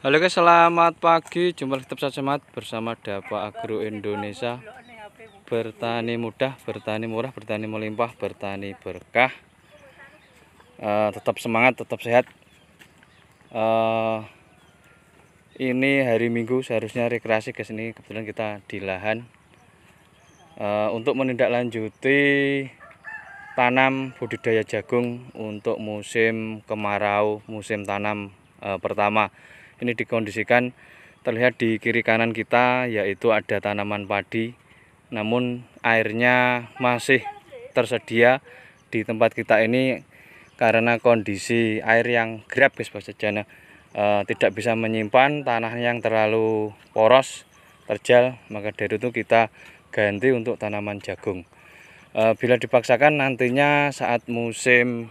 Halo guys, selamat pagi. Jumpa lagi tetap semangat bersama Dapa Agro Indonesia. Bertani mudah, bertani murah, bertani melimpah, bertani berkah. Tetap semangat, tetap sehat. Ini hari Minggu, seharusnya rekreasi guys. Ini kebetulan kita di lahan untuk menindaklanjuti tanam budidaya jagung untuk musim kemarau, musim tanam pertama. Ini dikondisikan terlihat di kiri kanan kita, yaitu ada tanaman padi, namun airnya masih tersedia di tempat kita ini karena kondisi air yang grab guys, bahasanya tidak bisa menyimpan, tanah yang terlalu poros, terjal, maka dari itu kita ganti untuk tanaman jagung. Bila dipaksakan nantinya saat musim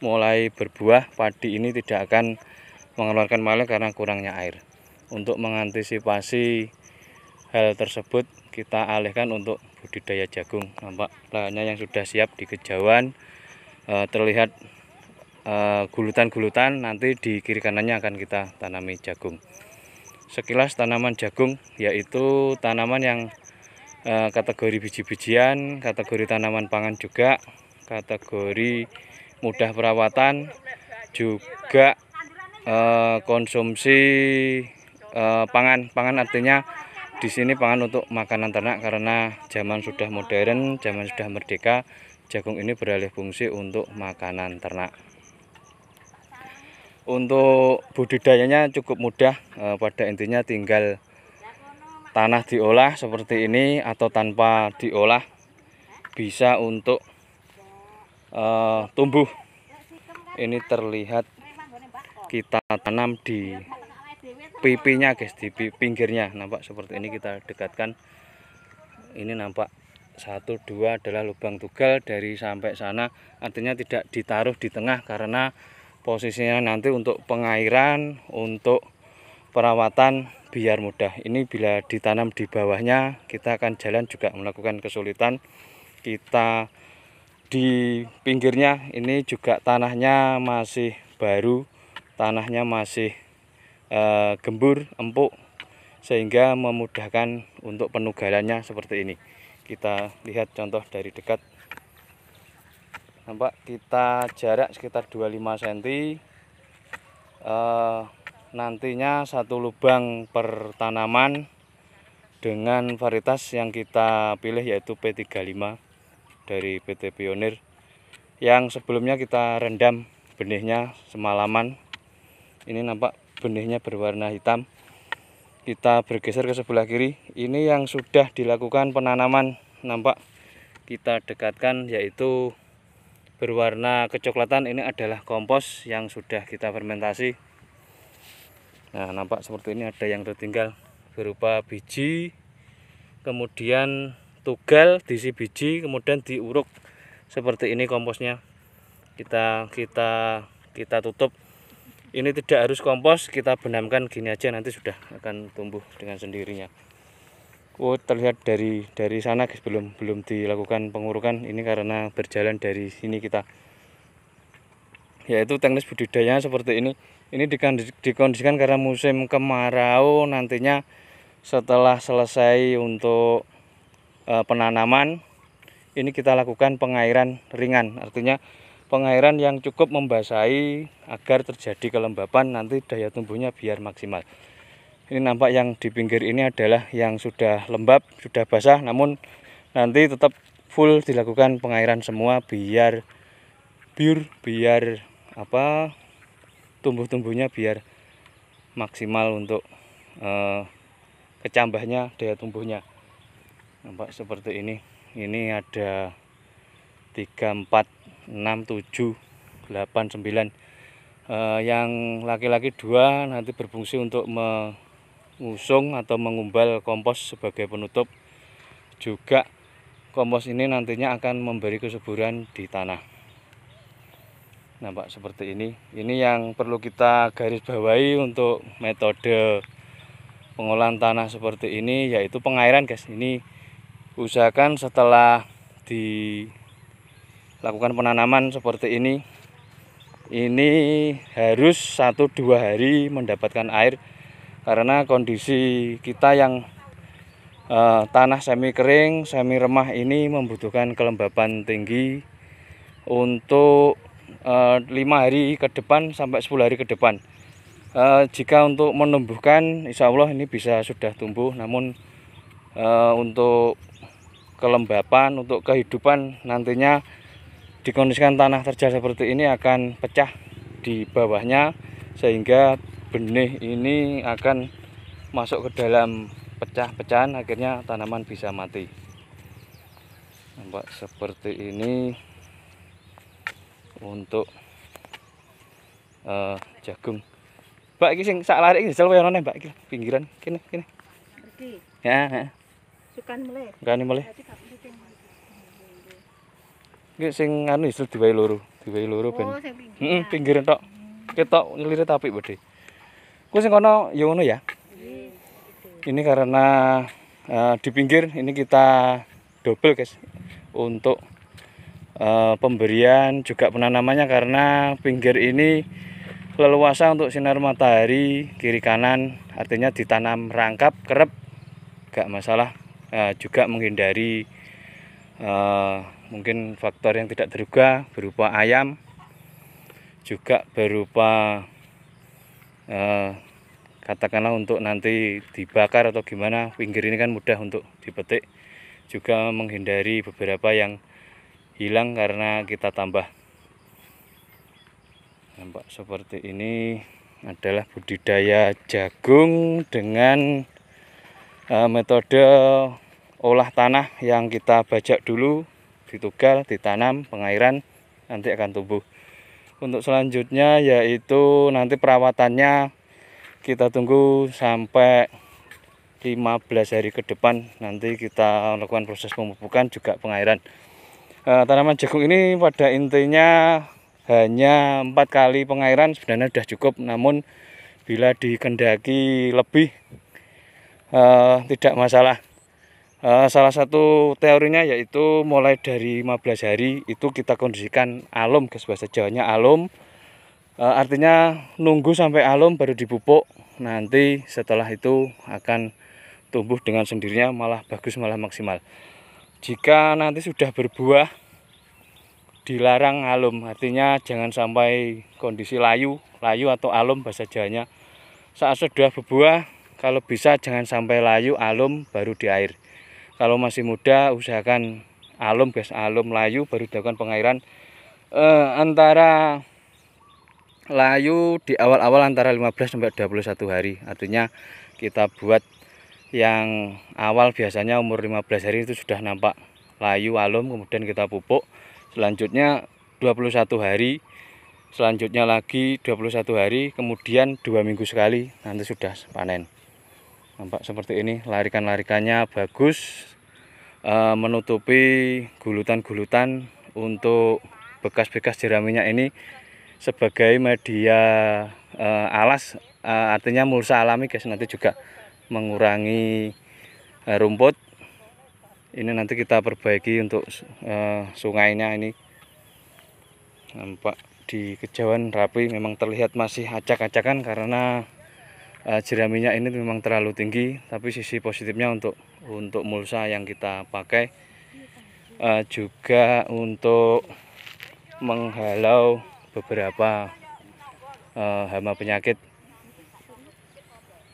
mulai berbuah, padi ini tidak akan mengeluarkan malah karena kurangnya air. Untuk mengantisipasi hal tersebut, kita alihkan untuk budidaya jagung. Nampak lahannya yang sudah siap di kejauhan, terlihat gulutan-gulutan. Nanti di kiri kanannya akan kita tanami jagung. Sekilas tanaman jagung yaitu tanaman yang kategori biji-bijian, kategori tanaman pangan juga, kategori mudah perawatan, juga konsumsi pangan artinya di sini pangan untuk makanan ternak, karena zaman sudah modern, zaman sudah merdeka, jagung ini beralih fungsi untuk makanan ternak. Untuk budidayanya cukup mudah, pada intinya tinggal tanah diolah seperti ini atau tanpa diolah bisa untuk tumbuh. Ini terlihat kita tanam di pipinya guys, di pinggirnya, nampak seperti ini. Kita dekatkan, ini nampak 1, 2 adalah lubang tugal dari sampai sana, artinya tidak ditaruh di tengah karena posisinya nanti untuk pengairan, untuk perawatan biar mudah. Ini bila ditanam di bawahnya, kita akan jalan juga melakukan kesulitan. Kita di pinggirnya ini juga tanahnya masih baru, tanahnya masih gembur, empuk, sehingga memudahkan untuk penugalannya seperti ini. Kita lihat contoh dari dekat, nampak kita jarak sekitar 25 cm. Nantinya satu lubang per tanaman dengan varietas yang kita pilih yaitu P35 dari PT Pionir, yang sebelumnya kita rendam benihnya semalaman. Ini nampak benihnya berwarna hitam. Kita bergeser ke sebelah kiri, ini yang sudah dilakukan penanaman, nampak kita dekatkan, yaitu berwarna kecoklatan. Ini adalah kompos yang sudah kita fermentasi. Nah, nampak seperti ini, ada yang tertinggal berupa biji, kemudian tugal diisi biji, kemudian diuruk seperti ini komposnya. Kita tutup. Ini tidak harus kompos, kita benamkan gini aja, nanti sudah akan tumbuh dengan sendirinya. Terlihat dari sana guys, belum dilakukan pengurukan. Ini karena berjalan dari sini kita, yaitu teknis budidayanya seperti ini. Ini dikondisikan karena musim kemarau, nantinya setelah selesai untuk penanaman, ini kita lakukan pengairan ringan, artinya pengairan yang cukup membasahi agar terjadi kelembapan, nanti daya tumbuhnya biar maksimal. Ini nampak yang di pinggir ini adalah yang sudah lembab, sudah basah, namun nanti tetap full dilakukan pengairan semua biar tumbuh-tumbuhnya biar maksimal untuk kecambahnya, daya tumbuhnya. Nampak seperti ini. Ini ada 3, 4, 6, 7, 8, 9. Yang laki-laki 2 nanti berfungsi untuk mengusung atau mengumbal kompos sebagai penutup. Juga kompos ini nantinya akan memberi kesuburan di tanah. Nampak seperti ini. Ini yang perlu kita garis bawahi untuk metode pengolahan tanah seperti ini, yaitu pengairan guys. Ini usahakan setelah dilakukan penanaman seperti ini harus 1-2 hari mendapatkan air karena kondisi kita yang tanah semi kering, semi remah ini membutuhkan kelembapan tinggi untuk 5 hari ke depan sampai 10 hari ke depan. Jika untuk menumbuhkan, insya Allah ini bisa sudah tumbuh, namun untuk kelembapan, untuk kehidupan nantinya dikondisikan tanah terjal seperti ini akan pecah di bawahnya, sehingga benih ini akan masuk ke dalam pecah-pecahan, akhirnya tanaman bisa mati. Nampak seperti ini untuk jagung. Mbak iki sing sak larik iki jajal wae ono Mbak iki pinggiran kene. Iki. Ya, heeh. Sukan mulai. Sukane mulih. Iki sing anu iso diwae loro ben. Oh, sing pinggir. Heeh, pinggiran tok. Ketok ngelirit apik Bode. Ku sing kono ya ngono ya. Ini karena di pinggir ini kita double guys untuk pemberian juga penanamannya, karena pinggir ini leluasa untuk sinar matahari kiri kanan, artinya ditanam rangkap kerep gak masalah. Juga menghindari mungkin faktor yang tidak terduga berupa ayam, juga berupa katakanlah untuk nanti dibakar atau gimana. Pinggir ini kan mudah untuk dipetik, juga menghindari beberapa yang hilang karena kita tambah. Nampak seperti ini adalah budidaya jagung dengan metode olah tanah yang kita bajak dulu, ditugal, ditanam, pengairan, nanti akan tumbuh. Untuk selanjutnya yaitu nanti perawatannya kita tunggu sampai 15 hari ke depan, nanti kita lakukan proses pemupukan juga pengairan. Tanaman jagung ini pada intinya hanya 4 kali pengairan sebenarnya sudah cukup, namun bila dikendaki lebih tidak masalah. Salah satu teorinya yaitu mulai dari 15 hari itu kita kondisikan alum, guys, bahasa Jawanya alum. Artinya nunggu sampai alum baru dipupuk, nanti setelah itu akan tumbuh dengan sendirinya, malah bagus, malah maksimal. Jika nanti sudah berbuah dilarang alum, artinya jangan sampai kondisi layu atau alum bahasa Jawanya. Saat sudah berbuah, kalau bisa jangan sampai layu, alum baru di air. Kalau masih muda usahakan alum guys, alum layu baru dilakukan pengairan. Antara layu di awal-awal antara 15 sampai 21 hari. Artinya kita buat yang awal biasanya umur 15 hari itu sudah nampak layu alum, kemudian kita pupuk. Selanjutnya 21 hari, selanjutnya lagi 21 hari, kemudian 2 minggu sekali nanti sudah panen. Nampak seperti ini, larikan-larikannya bagus, menutupi gulutan-gulutan untuk bekas-bekas jeraminya ini sebagai media alas, artinya mulsa alami guys, nanti juga mengurangi rumput. Ini nanti kita perbaiki untuk sungainya ini. Nampak di kejauhan rapi, memang terlihat masih acak-acakan karena jeraminya ini memang terlalu tinggi. Tapi sisi positifnya untuk mulsa yang kita pakai juga untuk menghalau beberapa hama penyakit.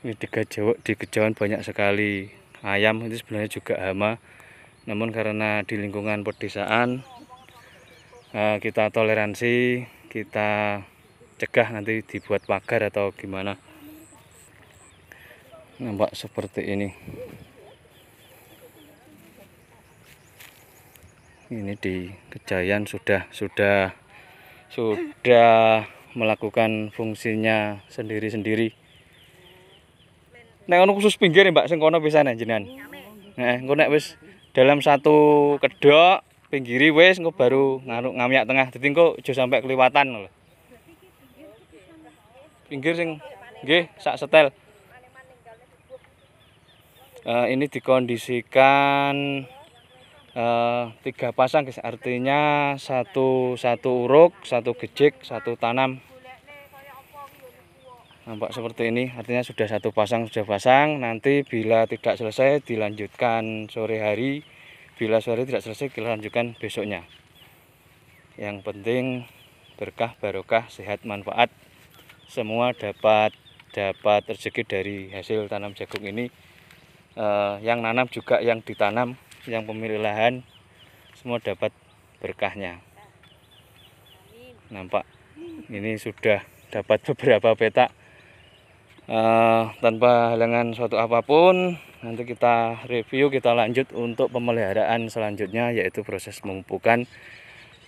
Ini di kejauhan banyak sekali ayam, itu sebenarnya juga hama. Namun karena di lingkungan pedesaan kita toleransi, kita cegah nanti dibuat pagar atau gimana. Nampak seperti ini. Ini di Kejayaan sudah melakukan fungsinya sendiri-sendiri. Nek ono khusus pinggir Mbak, sing kono pisane jenengan. Engko nek wis dalam satu kedok pinggiri wis engko baru ngamiak tengah. Dadi engko aja sampai keliwatan lho. Pinggir sing nggih sak setel. Ini dikondisikan 3 pasang guys, artinya satu uruk, 1 gejik, 1 tanam. Nampak seperti ini, artinya sudah satu pasang sudah pasang. Nanti bila tidak selesai dilanjutkan sore hari, bila sore tidak selesai kita lanjutkan besoknya. Yang penting berkah, barokah, sehat, manfaat. Semua dapat rezeki dari hasil tanam jagung ini. Yang nanam juga yang ditanam, yang pemilik lahan, semua dapat berkahnya. Nampak ini sudah dapat beberapa petak. Tanpa halangan suatu apapun, nanti kita review, kita lanjut untuk pemeliharaan selanjutnya, yaitu proses pemupukan.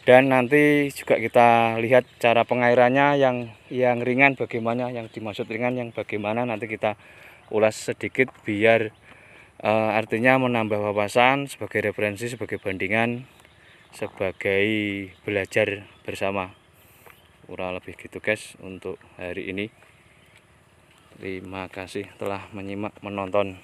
Dan nanti juga kita lihat cara pengairannya yang ringan bagaimana, yang dimaksud ringan yang bagaimana, nanti kita ulas sedikit biar artinya menambah wawasan sebagai referensi, sebagai bandingan, sebagai belajar bersama. Kurang lebih gitu guys untuk hari ini. Terima kasih telah menyimak, menonton.